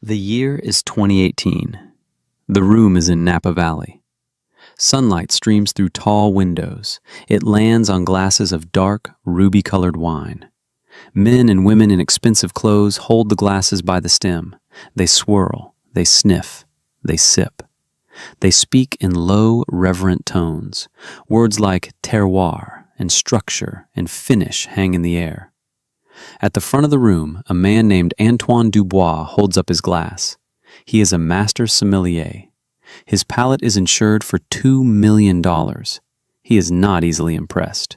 The year is 2018. The room is in Napa Valley. Sunlight streams through tall windows. It lands on glasses of dark, ruby-colored wine. Men and women in expensive clothes hold the glasses by the stem. They swirl, they sniff, they sip. They speak in low, reverent tones. Words like terroir and structure and finish hang in the air. At the front of the room, a man named Antoine Dubois holds up his glass. He is a master sommelier. His palate is insured for $2 million. He is not easily impressed.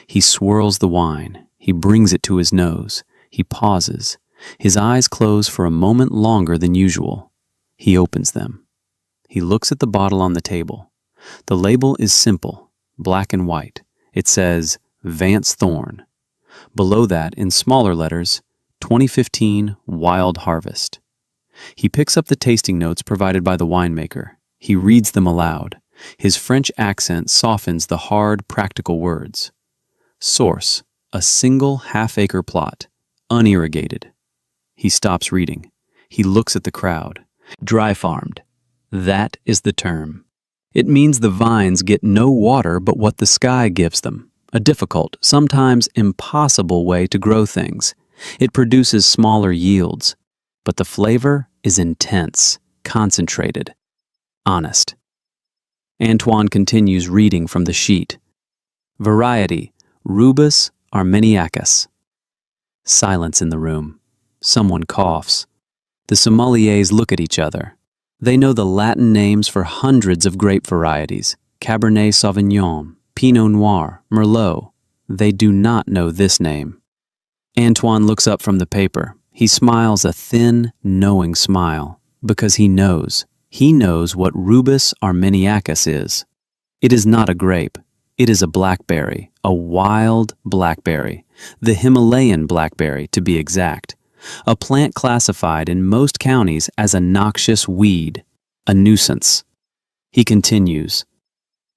He swirls the wine. He brings it to his nose. He pauses. His eyes close for a moment longer than usual. He opens them. He looks at the bottle on the table. The label is simple, black and white. It says, Vance Thorn. Below that, in smaller letters, 2015 Wild Harvest. He picks up the tasting notes provided by the winemaker. He reads them aloud. His French accent softens the hard, practical words. Source, a single half-acre plot, unirrigated. He stops reading. He looks at the crowd. Dry farmed. That is the term. It means the vines get no water but what the sky gives them. A difficult, sometimes impossible way to grow things. It produces smaller yields, but the flavor is intense, concentrated, honest. Antoine continues reading from the sheet. Variety, Rubus armeniacus. Silence in the room. Someone coughs. The sommeliers look at each other. They know the Latin names for hundreds of grape varieties, Cabernet Sauvignon, Pinot Noir, Merlot. They do not know this name. Antoine looks up from the paper. He smiles a thin, knowing smile, because he knows. He knows what Rubus armeniacus is. It is not a grape. It is a blackberry, a wild blackberry, the Himalayan blackberry to be exact, a plant classified in most counties as a noxious weed, a nuisance. He continues.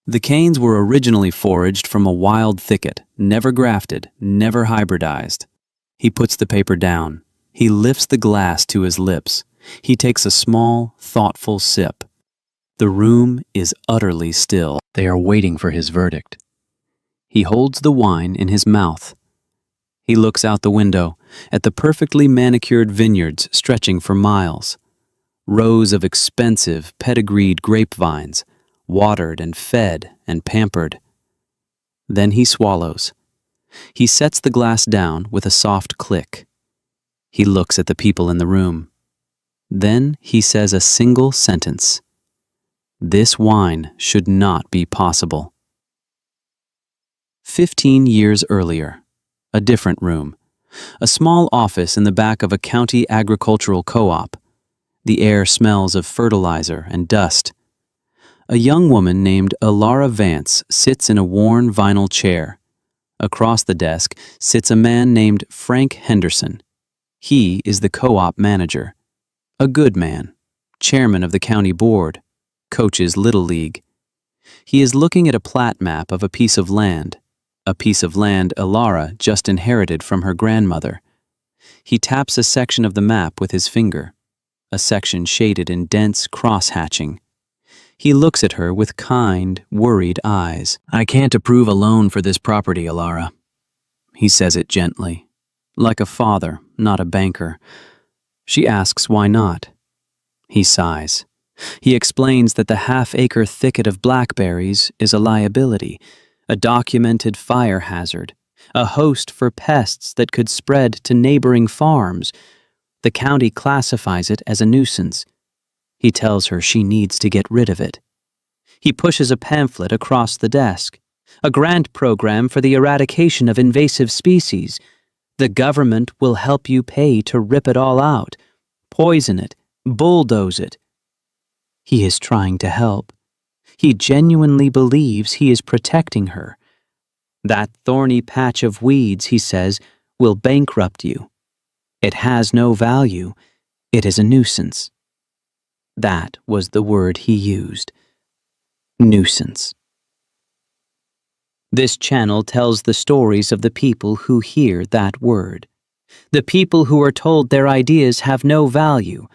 The canes were originally foraged from a wild thicket, never grafted, never hybridized. He puts the paper down. He lifts the glass to his lips. He takes a small, thoughtful sip. The room is utterly still. They are waiting for his verdict. He holds the wine in his mouth. He looks out the window at the perfectly manicured vineyards stretching for miles. Rows of expensive, pedigreed grapevines, watered and fed and pampered. Then he swallows. He sets the glass down with a soft click. He looks at the people in the room. Then he says a single sentence. This wine should not be possible. 15 years earlier, a different room. A small office in the back of a county agricultural co-op. The air smells of fertilizer and dust. A young woman named Alara Vance sits in a worn vinyl chair. Across the desk sits a man named Frank Henderson. He is the co-op manager. A good man, chairman of the county board, coaches Little League. He is looking at a plat map of a piece of land Alara just inherited from her grandmother. He taps a section of the map with his finger, a section shaded in dense cross-hatching. He looks at her with kind, worried eyes. I can't approve a loan for this property, Alara. He says it gently, like a father, not a banker. She asks why not. He sighs. He explains that the half-acre thicket of blackberries is a liability, a documented fire hazard, a host for pests that could spread to neighboring farms. The county classifies it as a nuisance. He tells her she needs to get rid of it. He pushes a pamphlet across the desk. A grant program for the eradication of invasive species. The government will help you pay to rip it all out, poison it, bulldoze it. He is trying to help. He genuinely believes he is protecting her. That thorny patch of weeds, he says, will bankrupt you. It has no value. It is a nuisance. That was the word he used. Nuisance. This channel tells the stories of the people who hear that word. The people who are told their ideas have no value.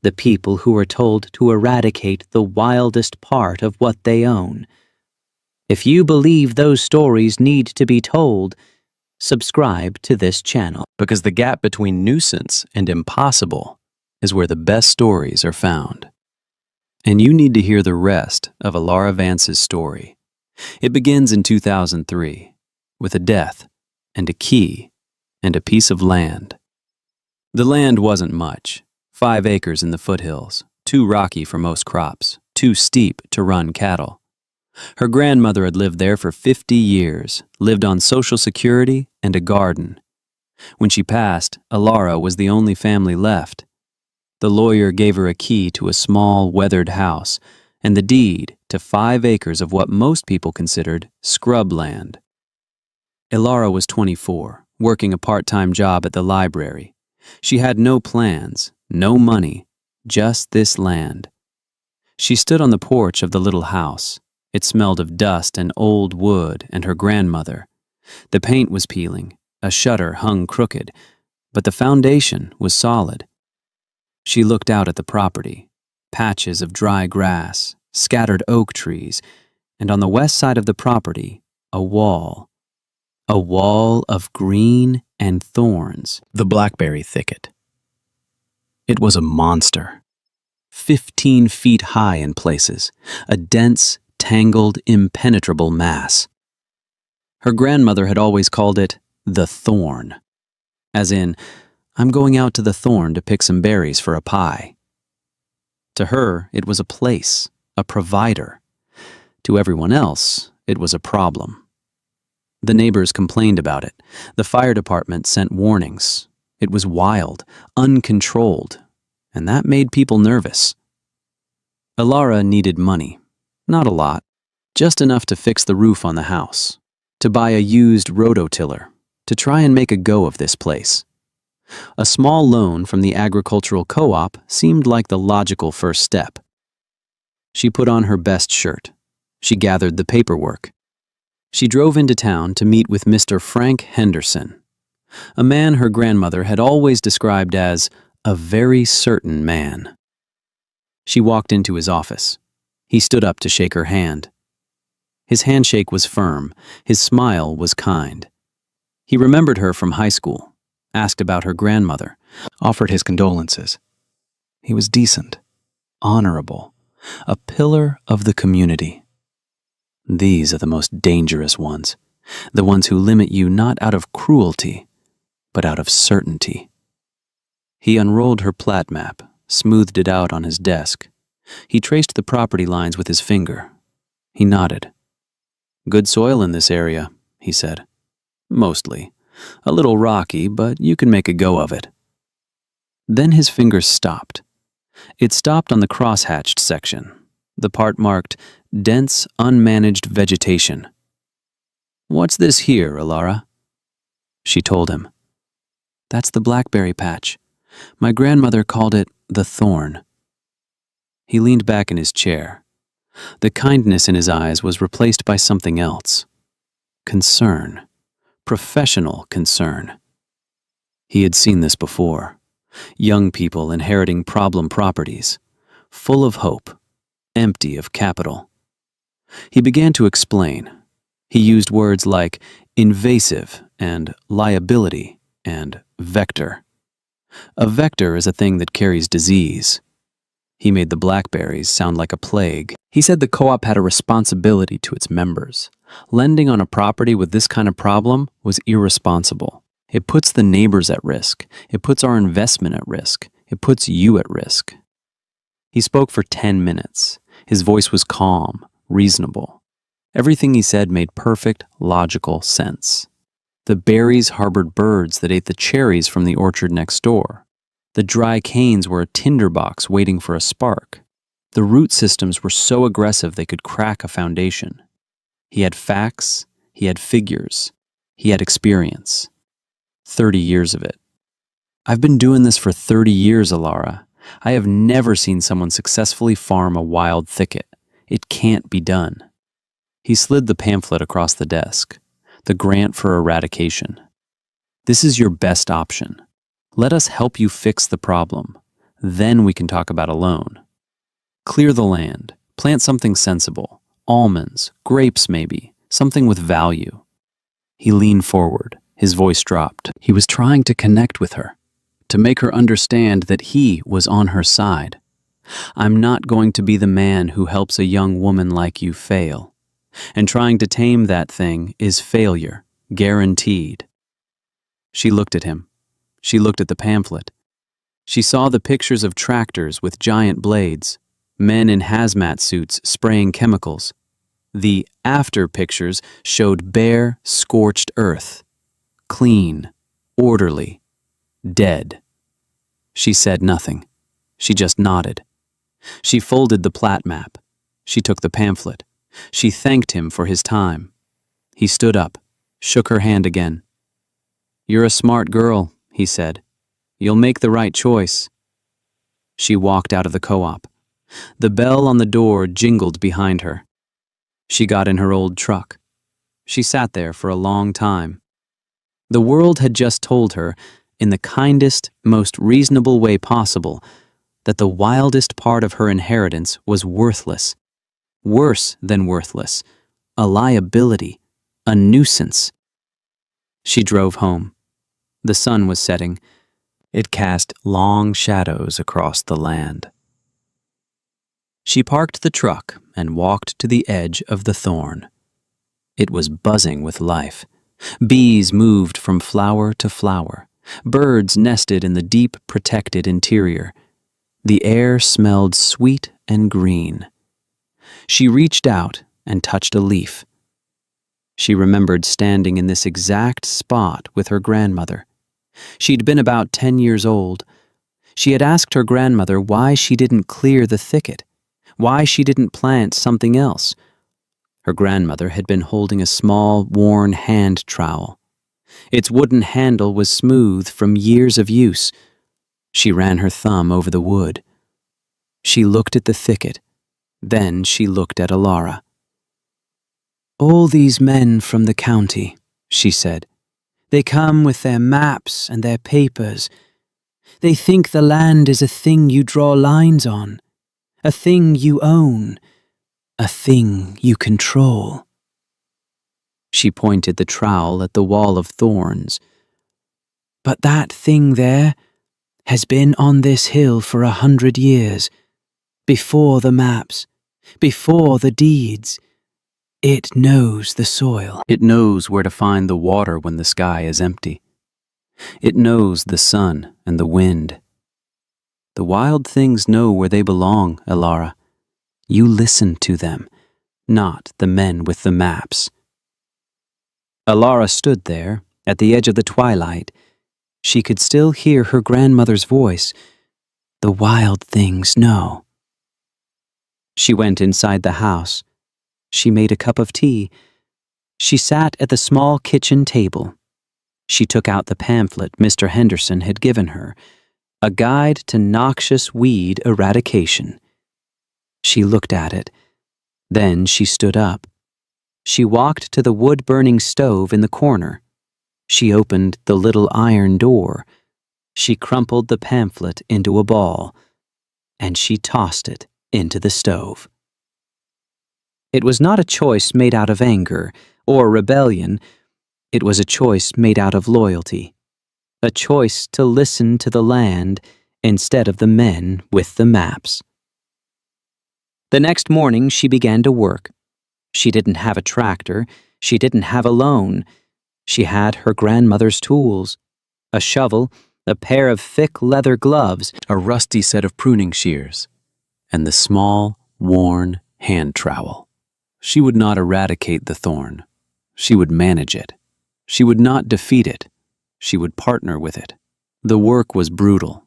the people who are told to eradicate the wildest part of what they own. If you believe those stories need to be told, subscribe to this channel. Because the gap between nuisance and impossible is where the best stories are found. And you need to hear the rest of Alara Vance's story. It begins in 2003 with a death and a key and a piece of land. The land wasn't much, 5 acres in the foothills, too rocky for most crops, too steep to run cattle. Her grandmother had lived there for 50 years, lived on Social Security and a garden. When she passed, Alara was the only family left. The lawyer gave her a key to a small, weathered house and the deed to 5 acres of what most people considered scrub land. Alara was 24, working a part-time job at the library. She had no plans, no money, just this land. She stood on the porch of the little house. It smelled of dust and old wood and her grandmother. The paint was peeling, a shutter hung crooked, but the foundation was solid. She looked out at the property, patches of dry grass, scattered oak trees, and on the west side of the property, a wall of green and thorns. The blackberry thicket. It was a monster, 15 feet high in places, a dense, tangled, impenetrable mass. Her grandmother had always called it the thorn, as in, I'm going out to the thorn to pick some berries for a pie. To her, it was a place, a provider. To everyone else, it was a problem. The neighbors complained about it. The fire department sent warnings. It was wild, uncontrolled, and that made people nervous. Alara needed money. Not a lot, just enough to fix the roof on the house, to buy a used rototiller, to try and make a go of this place. A small loan from the agricultural co-op seemed like the logical first step. She put on her best shirt. She gathered the paperwork. She drove into town to meet with Mr. Frank Henderson, a man her grandmother had always described as a very certain man. She walked into his office. He stood up to shake her hand. His handshake was firm. His smile was kind. He remembered her from high school, asked about her grandmother, offered his condolences. He was decent, honorable, a pillar of the community. These are the most dangerous ones, the ones who limit you not out of cruelty, but out of certainty. He unrolled her plat map, smoothed it out on his desk. He traced the property lines with his finger. He nodded. Good soil in this area, he said. Mostly. A little rocky, but you can make a go of it. Then his finger stopped. It stopped on the crosshatched section, the part marked dense, unmanaged vegetation. What's this here, Alara? She told him. That's the blackberry patch. My grandmother called it the thorn. He leaned back in his chair. The kindness in his eyes was replaced by something else. Concern. Professional concern. He had seen this before. Young people inheriting problem properties, full of hope, empty of capital. He began to explain. He used words like invasive and liability and vector. A vector is a thing that carries disease. He made the blackberries sound like a plague. He said the co-op had a responsibility to its members. Lending on a property with this kind of problem was irresponsible. It puts the neighbors at risk. It puts our investment at risk. It puts you at risk. He spoke for 10 minutes. His voice was calm, reasonable. Everything he said made perfect, logical sense. The berries harbored birds that ate the cherries from the orchard next door. The dry canes were a tinderbox waiting for a spark. The root systems were so aggressive they could crack a foundation. He had facts, he had figures, he had experience. 30 years of it. I've been doing this for 30 years, Alara. I have never seen someone successfully farm a wild thicket. It can't be done. He slid the pamphlet across the desk. The grant for eradication. This is your best option. Let us help you fix the problem. Then we can talk about a loan. Clear the land. Plant something sensible. Almonds, grapes maybe, something with value. He leaned forward. His voice dropped. He was trying to connect with her, to make her understand that he was on her side. I'm not going to be the man who helps a young woman like you fail. And trying to tame that thing is failure, guaranteed. She looked at him. She looked at the pamphlet. She saw the pictures of tractors with giant blades, men in hazmat suits spraying chemicals. The after pictures showed bare, scorched earth. Clean, orderly, dead. She said nothing. She just nodded. She folded the plat map. She took the pamphlet. She thanked him for his time. He stood up, shook her hand again. "You're a smart girl," he said. "You'll make the right choice." She walked out of the co-op. The bell on the door jingled behind her. She got in her old truck. She sat there for a long time. The world had just told her, in the kindest, most reasonable way possible, that the wildest part of her inheritance was worthless. Worse than worthless. A liability. A nuisance. She drove home. The sun was setting. It cast long shadows across the land. She parked the truck and walked to the edge of the thorn. It was buzzing with life. Bees moved from flower to flower. Birds nested in the deep, protected interior. The air smelled sweet and green. She reached out and touched a leaf. She remembered standing in this exact spot with her grandmother. She'd been about 10 years old. She had asked her grandmother why she didn't clear the thicket, why she didn't plant something else. Her grandmother had been holding a small, worn hand trowel. Its wooden handle was smooth from years of use. She ran her thumb over the wood. She looked at the thicket. Then she looked at Alara. "All these men from the county," she said. "They come with their maps and their papers. They think the land is a thing you draw lines on, a thing you own, a thing you control." She pointed the trowel at the wall of thorns. "But that thing there has been on this hill for 100 years, before the maps, before the deeds. It knows the soil. It knows where to find the water when the sky is empty. It knows the sun and the wind. The wild things know where they belong, Alara. You listen to them, not the men with the maps." Alara stood there, at the edge of the twilight. She could still hear her grandmother's voice. "The wild things know." She went inside the house. She made a cup of tea. She sat at the small kitchen table. She took out the pamphlet Mr. Henderson had given her, a guide to noxious weed eradication. She looked at it. Then she stood up. She walked to the wood-burning stove in the corner. She opened the little iron door. She crumpled the pamphlet into a ball, and she tossed it into the stove. It was not a choice made out of anger or rebellion. It was a choice made out of loyalty, a choice to listen to the land instead of the men with the maps. The next morning she began to work. She didn't have a tractor. She didn't have a loan. She had her grandmother's tools, a shovel, a pair of thick leather gloves, a rusty set of pruning shears, and the small, worn hand trowel. She would not eradicate the thorn. She would manage it. She would not defeat it. She would partner with it. The work was brutal.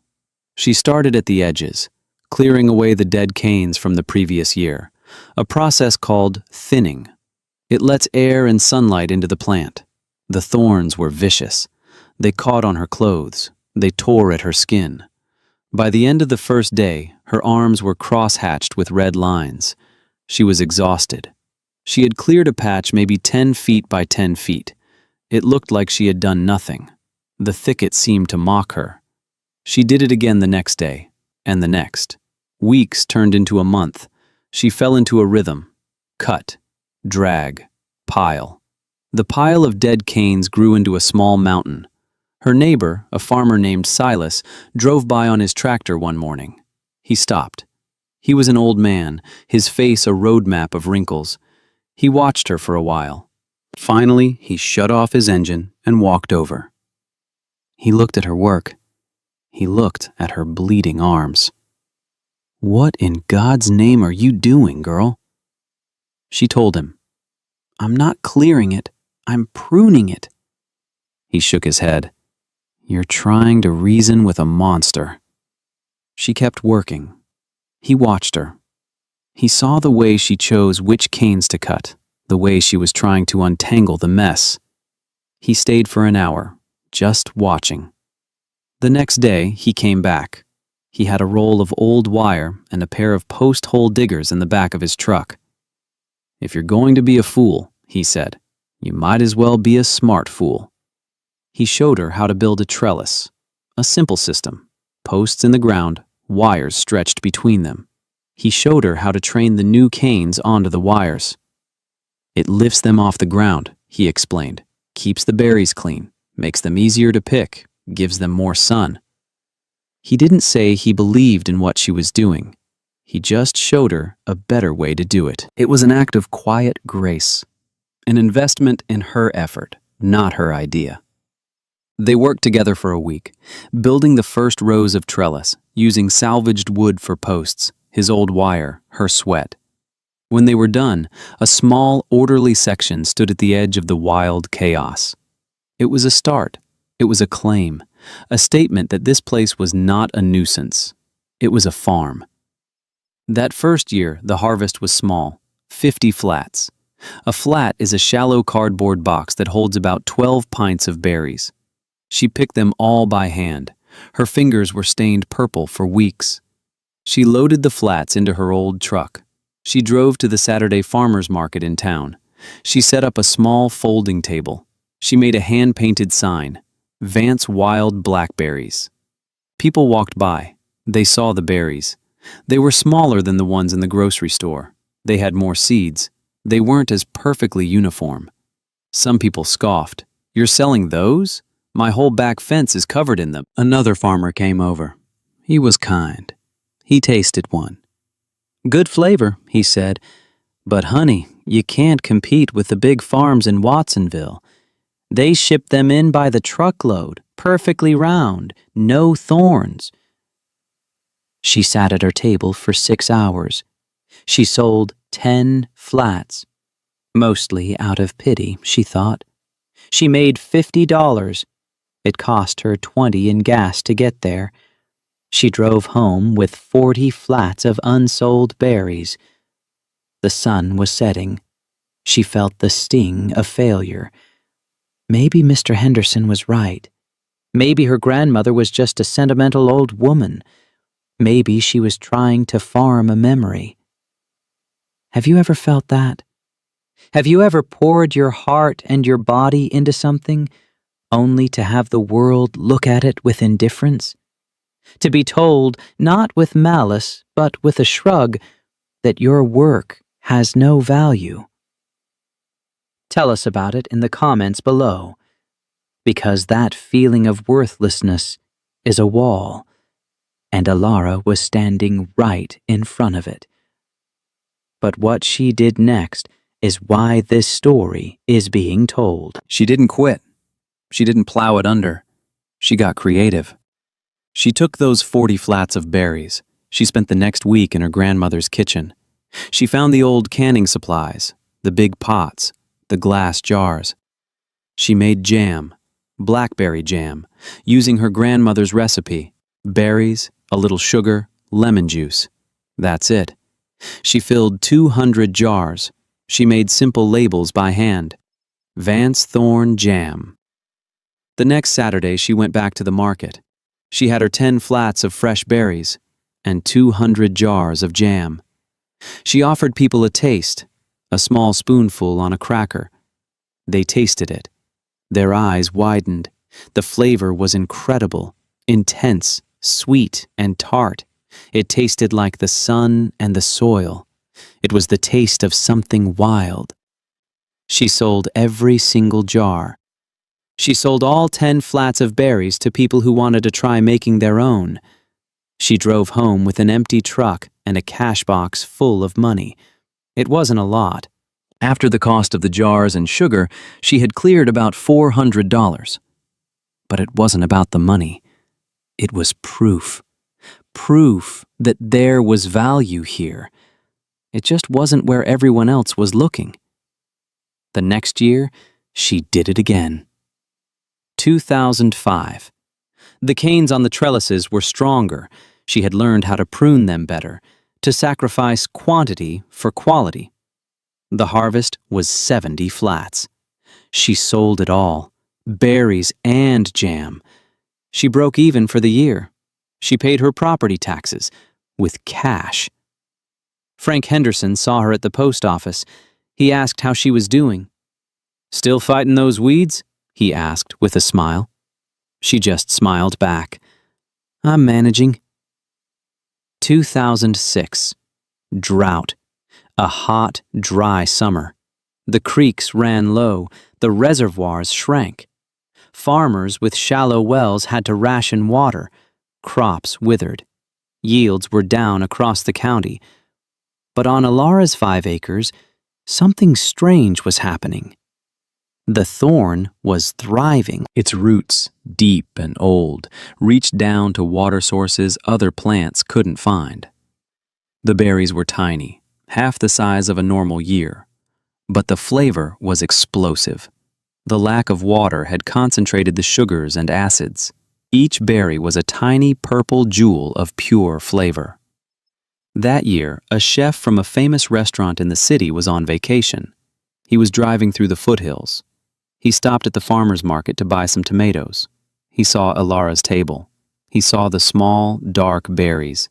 She started at the edges, clearing away the dead canes from the previous year, a process called thinning. It lets air and sunlight into the plant. The thorns were vicious. They caught on her clothes. They tore at her skin. By the end of the first day, her arms were cross-hatched with red lines. She was exhausted. She had cleared a patch maybe 10 feet by 10 feet. It looked like she had done nothing. The thicket seemed to mock her. She did it again the next day. and the next. Weeks turned into a month. She fell into a rhythm. Cut, drag, pile. The pile of dead canes grew into a small mountain. Her neighbor, a farmer named Silas, drove by on his tractor one morning. He stopped. He was an old man, his face a road map of wrinkles. He watched her for a while. Finally, he shut off his engine and walked over. He looked at her work. He looked at her bleeding arms. "What in God's name are you doing, girl?" She told him. "I'm not clearing it. I'm pruning it." He shook his head. "You're trying to reason with a monster." She kept working. He watched her. He saw the way she chose which canes to cut, the way she was trying to untangle the mess. He stayed for an hour, just watching. The next day, he came back. He had a roll of old wire and a pair of post-hole diggers in the back of his truck. "If you're going to be a fool," he said, "you might as well be a smart fool." He showed her how to build a trellis, a simple system, posts in the ground, wires stretched between them. He showed her how to train the new canes onto the wires. "It lifts them off the ground," he explained, "keeps the berries clean, makes them easier to pick, gives them more sun." He didn't say he believed in what she was doing. He just showed her a better way to do it. It was an act of quiet grace, an investment in her effort, not her idea. They worked together for a week, building the first rows of trellis, using salvaged wood for posts, his old wire, her sweat. When they were done, a small, orderly section stood at the edge of the wild chaos. It was a start. It was a claim, a statement that this place was not a nuisance. It was a farm. That first year, the harvest was small, 50 flats. A flat is a shallow cardboard box that holds about 12 pints of berries. She picked them all by hand. Her fingers were stained purple for weeks. She loaded the flats into her old truck. She drove to the Saturday farmers market in town. She set up a small folding table. She made a hand-painted sign, "Vance Wild Blackberries." People walked by. They saw the berries. They were smaller than the ones in the grocery store. They had more seeds. They weren't as perfectly uniform. Some people scoffed. "You're selling those? My whole back fence is covered in them." Another farmer came over. He was kind. He tasted one. "Good flavor," he said, "but honey, you can't compete with the big farms in Watsonville. They ship them in by the truckload, perfectly round, no thorns." She sat at her table for 6 hours. She sold 10 flats. Mostly out of pity, she thought. She made $50. It cost her $20 in gas to get there. She drove home with 40 flats of unsold berries. The sun was setting. She felt the sting of failure. Maybe Mr. Henderson was right. Maybe her grandmother was just a sentimental old woman. Maybe she was trying to farm a memory. Have you ever felt that? Have you ever poured your heart and your body into something, only to have the world look at it with indifference? To be told, not with malice, but with a shrug, that your work has no value? Tell us about it in the comments below, because that feeling of worthlessness is a wall, and Alara was standing right in front of it. But what she did next is why this story is being told. She didn't quit. She didn't plow it under. She got creative. She took those 40 flats of berries. She spent the next week in her grandmother's kitchen. She found the old canning supplies, the big pots, the glass jars. She made jam, blackberry jam, using her grandmother's recipe: berries, a little sugar, lemon juice. That's it. She filled 200 jars. She made simple labels by hand. Vance Thorn Jam. The next Saturday, she went back to the market. She had her 10 flats of fresh berries and 200 jars of jam. She offered people a taste, a small spoonful on a cracker. They tasted it. Their eyes widened. The flavor was incredible, intense, sweet, and tart. It tasted like the sun and the soil. It was the taste of something wild. She sold every single jar. She sold all 10 flats of berries to people who wanted to try making their own. She drove home with an empty truck and a cash box full of money. It wasn't a lot. After the cost of the jars and sugar, she had cleared about $400. But it wasn't about the money. It was proof. Proof that there was value here. It just wasn't where everyone else was looking. The next year, she did it again. 2005. The canes on the trellises were stronger. She had learned how to prune them better, to sacrifice quantity for quality. The harvest was 70 flats. She sold it all, berries and jam. She broke even for the year. She paid her property taxes with cash. Frank Henderson saw her at the post office. He asked how she was doing. "Still fighting those weeds?" he asked with a smile. She just smiled back. "I'm managing." 2006. Drought. A hot, dry summer. The creeks ran low. The reservoirs shrank. Farmers with shallow wells had to ration water. Crops withered. Yields were down across the county. But on Alara's 5 acres, something strange was happening. The thorn was thriving. Its roots, deep and old, reached down to water sources other plants couldn't find. The berries were tiny, half the size of a normal year, but the flavor was explosive. The lack of water had concentrated the sugars and acids. Each berry was a tiny purple jewel of pure flavor. That year, a chef from a famous restaurant in the city was on vacation. He was driving through the foothills. He stopped at the farmer's market to buy some tomatoes. He saw Alara's table. He saw the small, dark berries.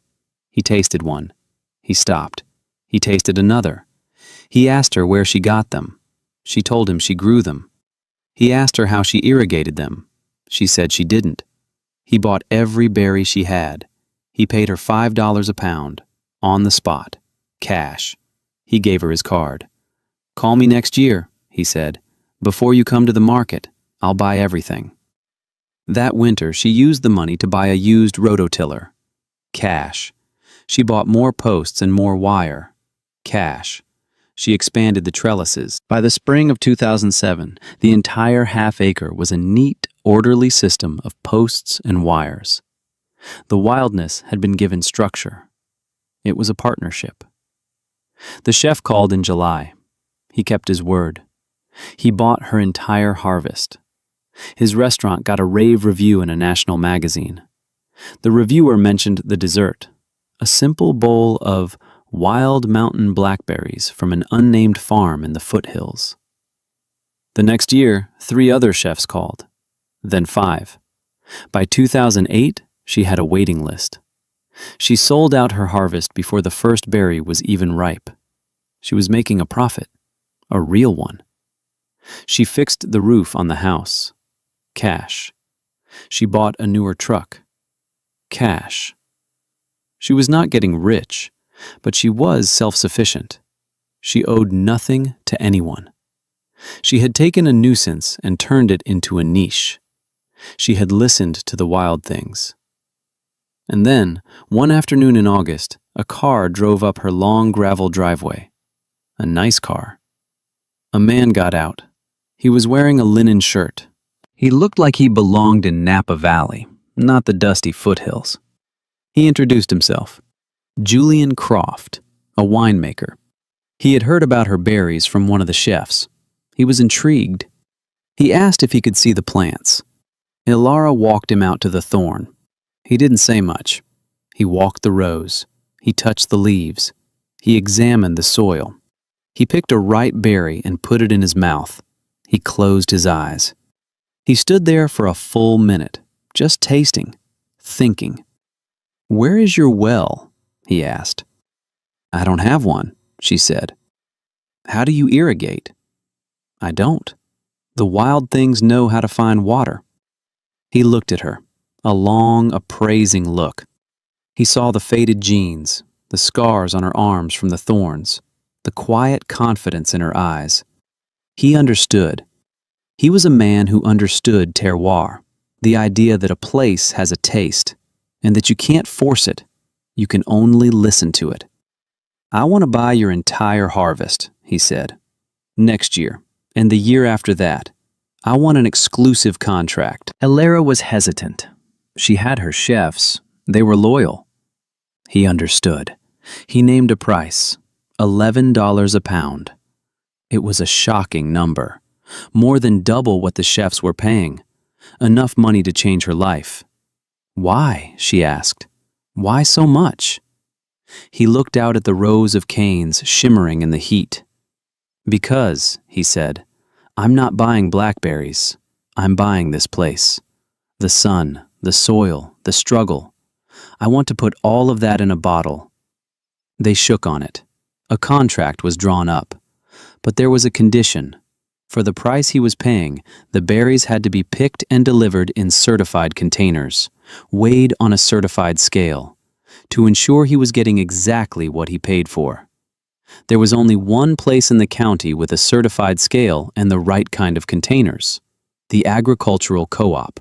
He tasted one. He stopped. He tasted another. He asked her where she got them. She told him she grew them. He asked her how she irrigated them. She said she didn't. He bought every berry she had. He paid her $5 a pound, on the spot, cash. He gave her his card. "Call me next year," he said. "Before you come to the market, I'll buy everything." That winter, she used the money to buy a used rototiller. Cash. She bought more posts and more wire. Cash. She expanded the trellises. By the spring of 2007, the entire half-acre was a neat, orderly system of posts and wires. The wildness had been given structure. It was a partnership. The chef called in July. He kept his word. He bought her entire harvest. His restaurant got a rave review in a national magazine. The reviewer mentioned the dessert, a simple bowl of wild mountain blackberries from an unnamed farm in the foothills. The next year, 3 other chefs called, then 5. By 2008, she had a waiting list. She sold out her harvest before the first berry was even ripe. She was making a profit, a real one. She fixed the roof on the house. Cash. She bought a newer truck. Cash. She was not getting rich, but she was self-sufficient. She owed nothing to anyone. She had taken a nuisance and turned it into a niche. She had listened to the wild things. And then, one afternoon in August, a car drove up her long gravel driveway. A nice car. A man got out. He was wearing a linen shirt. He looked like he belonged in Napa Valley, not the dusty foothills. He introduced himself. Julian Croft, a winemaker. He had heard about her berries from one of the chefs. He was intrigued. He asked if he could see the plants. Alara walked him out to the thorn. He didn't say much. He walked the rows. He touched the leaves. He examined the soil. He picked a ripe berry and put it in his mouth. He closed his eyes. He stood there for a full minute, just tasting, thinking. "Where is your well?" he asked. "I don't have one," she said. "How do you irrigate?" "I don't. The wild things know how to find water." He looked at her, a long, appraising look. He saw the faded jeans, the scars on her arms from the thorns, the quiet confidence in her eyes. He understood. He was a man who understood terroir, the idea that a place has a taste, and that you can't force it, you can only listen to it. "I want to buy your entire harvest," he said. "Next year, and the year after that. I want an exclusive contract." Elara was hesitant. She had her chefs. They were loyal. He understood. He named a price, $11 a pound. It was a shocking number, more than double what the chefs were paying, enough money to change her life. "Why?" she asked. "Why so much?" He looked out at the rows of canes shimmering in the heat. "Because," he said, "I'm not buying blackberries. I'm buying this place. The sun, the soil, the struggle. I want to put all of that in a bottle." They shook on it. A contract was drawn up. But there was a condition. For the price he was paying, the berries had to be picked and delivered in certified containers, weighed on a certified scale, to ensure he was getting exactly what he paid for. There was only one place in the county with a certified scale and the right kind of containers: the agricultural co-op.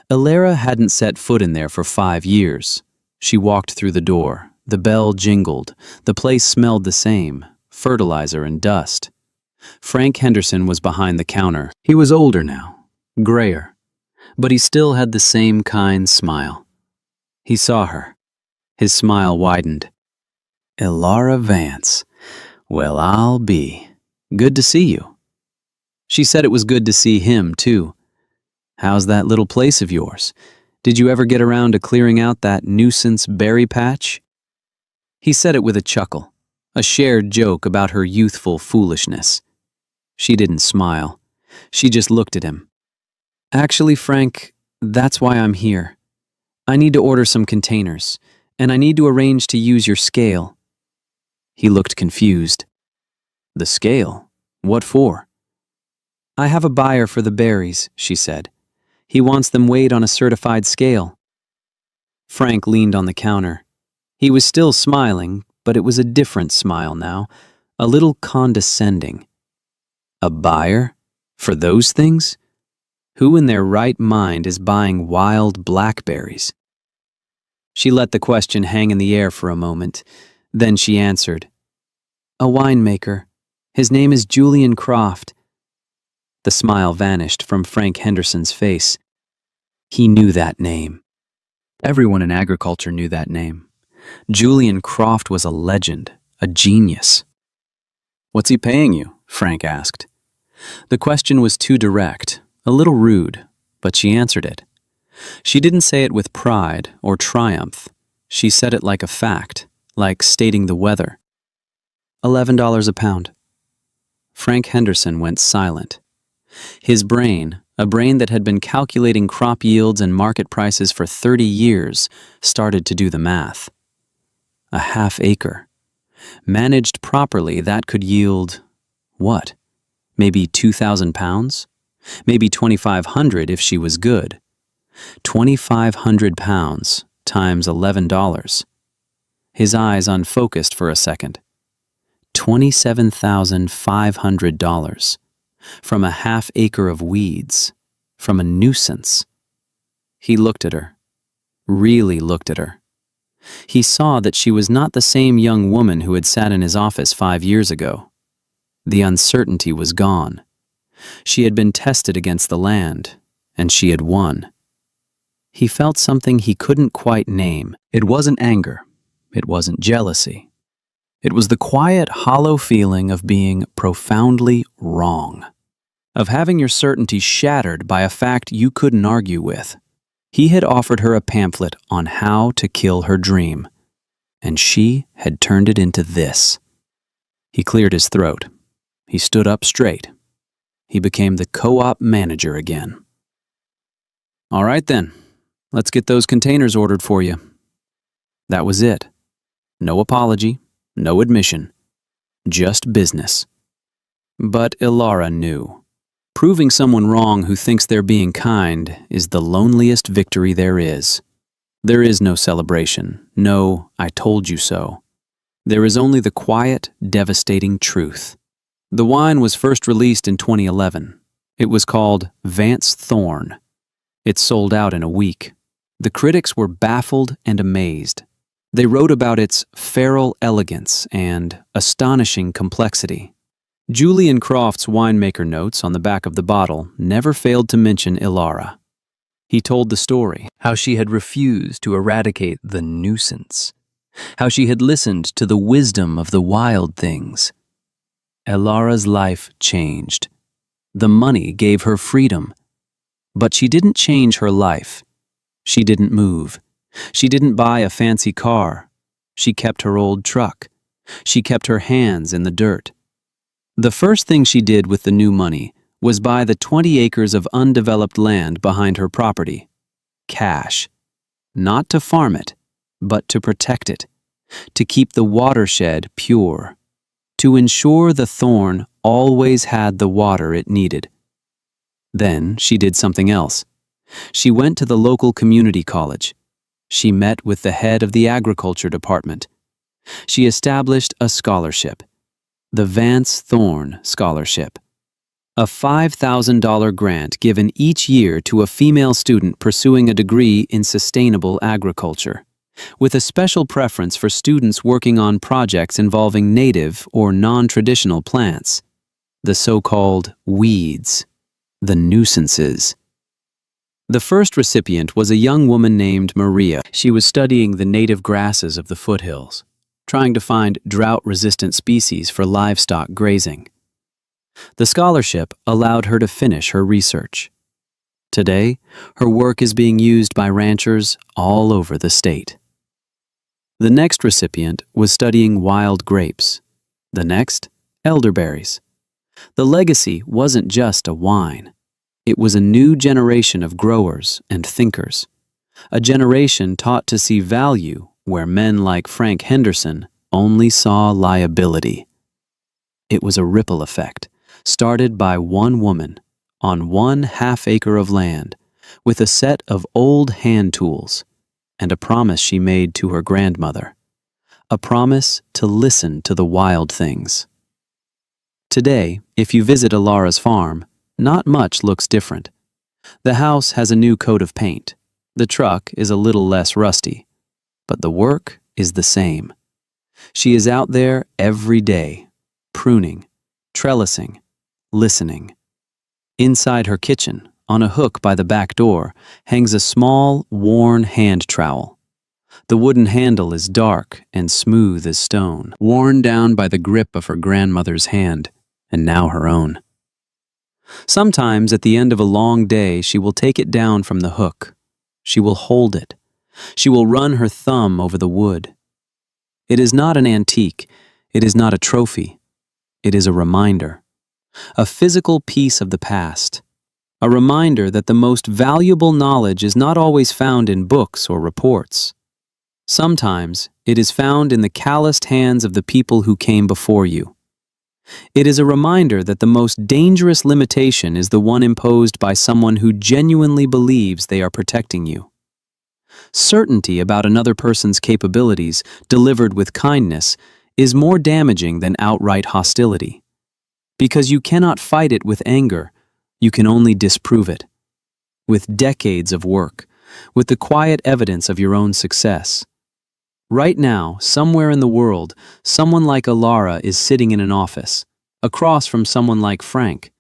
Elara hadn't set foot in there for 5 years. She walked through the door. The bell jingled. The place smelled the same: fertilizer and dust. Frank Henderson was behind the counter. He was older now, grayer, but he still had the same kind smile. He saw her. His smile widened. "Elara Vance. Well, I'll be. Good to see you." She said it was good to see him, too. "How's that little place of yours? Did you ever get around to clearing out that Nuisance berry patch?" He said it with a chuckle, a shared joke about her youthful foolishness. She didn't smile. She just looked at him. "Actually, Frank, that's why I'm here. I need to order some containers, and I need to arrange to use your scale." He looked confused. "The scale? What for?" "I have a buyer for the berries," she said. "He wants them weighed on a certified scale." Frank leaned on the counter. He was still smiling, but it was a different smile now, a little condescending. "A buyer? For those things? Who in their right mind is buying wild blackberries?" She let the question hang in the air for a moment. Then she answered, "A winemaker. His name is Julian Croft." The smile vanished from Frank Henderson's face. He knew that name. Everyone in agriculture knew that name. Julian Croft was a legend, a genius. "What's he paying you?" Frank asked. The question was too direct, a little rude, but she answered it. She didn't say it with pride or triumph. She said it like a fact, like stating the weather. $11 a pound. Frank Henderson went silent. His brain, a brain that had been calculating crop yields and market prices for 30 years, started to do the math. A half acre. Managed properly, that could yield, what? Maybe 2,000 pounds? Maybe 2,500 if she was good. 2,500 pounds times $11. His eyes unfocused for a second. $27,500. From a half acre of weeds. From a nuisance. He looked at her. Really looked at her. He saw that she was not the same young woman who had sat in his office 5 years ago. The uncertainty was gone. She had been tested against the land, and she had won. He felt something he couldn't quite name. It wasn't anger. It wasn't jealousy. It was the quiet, hollow feeling of being profoundly wrong, of having your certainty shattered by a fact you couldn't argue with. He had offered her a pamphlet on how to kill her dream, and she had turned it into this. He cleared his throat. He stood up straight. He became the co-op manager again. "All right then, let's get those containers ordered for you." That was it. No apology, no admission, just business. But Elara knew. Proving someone wrong who thinks they're being kind is the loneliest victory there is. There is no celebration, no "I told you so." There is only the quiet, devastating truth. The wine was first released in 2011. It was called Vance Thorn. It sold out in a week. The critics were baffled and amazed. They wrote about its feral elegance and astonishing complexity. Julian Croft's winemaker notes on the back of the bottle never failed to mention Ilara. He told the story, how she had refused to eradicate the nuisance, how she had listened to the wisdom of the wild things. Ilara's life changed. The money gave her freedom. But she didn't change her life. She didn't move. She didn't buy a fancy car. She kept her old truck. She kept her hands in the dirt. The first thing she did with the new money was buy the 20 acres of undeveloped land behind her property. Cash. Not to farm it, but to protect it. To keep the watershed pure. To ensure the thorn always had the water it needed. Then she did something else. She went to the local community college. She met with the head of the agriculture department. She established a scholarship, the Vance Thorn Scholarship, a $5,000 grant given each year to a female student pursuing a degree in sustainable agriculture, with a special preference for students working on projects involving native or non-traditional plants, the so-called weeds, the nuisances. The first recipient was a young woman named Maria. She was studying the native grasses of the foothills, trying to find drought-resistant species for livestock grazing. The scholarship allowed her to finish her research. Today, her work is being used by ranchers all over the state. The next recipient was studying wild grapes. The next, elderberries. The legacy wasn't just a wine. It was a new generation of growers and thinkers. A generation taught to see value where men like Frank Henderson only saw liability. It was a ripple effect, started by one woman on 1/2 acre of land with a set of old hand tools and a promise she made to her grandmother, a promise to listen to the wild things. Today, if you visit Ilara's farm, not much looks different. The house has a new coat of paint. The truck is a little less rusty, but the work is the same. She is out there every day, pruning, trellising, listening. Inside her kitchen, on a hook by the back door, hangs a small, worn hand trowel. The wooden handle is dark and smooth as stone, worn down by the grip of her grandmother's hand, and now her own. Sometimes at the end of a long day, she will take it down from the hook. She will hold it. She will run her thumb over the wood. It is not an antique. It is not a trophy. It is a reminder. A physical piece of the past. A reminder that the most valuable knowledge is not always found in books or reports. Sometimes it is found in the calloused hands of the people who came before you. It is a reminder that the most dangerous limitation is the one imposed by someone who genuinely believes they are protecting you. Certainty about another person's capabilities, delivered with kindness, is more damaging than outright hostility. Because you cannot fight it with anger, you can only disprove it. With decades of work, with the quiet evidence of your own success. Right now, somewhere in the world, someone like Ilara is sitting in an office, across from someone like Frank.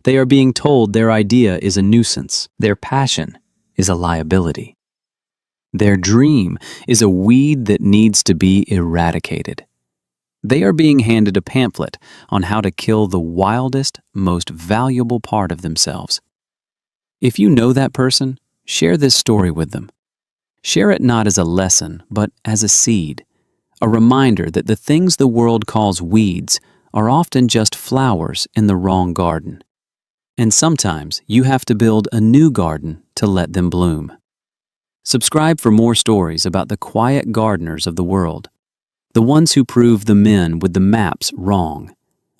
They are being told their idea is a nuisance. Their passion is a liability. Their dream is a weed that needs to be eradicated. They are being handed a pamphlet on how to kill the wildest, most valuable part of themselves. If you know that person, share this story with them. Share it not as a lesson, but as a seed, a reminder that the things the world calls weeds are often just flowers in the wrong garden. And sometimes you have to build a new garden to let them bloom. Subscribe for more stories about the quiet gardeners of the world, the ones who prove the men with the maps wrong,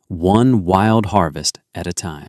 one wild harvest at a time.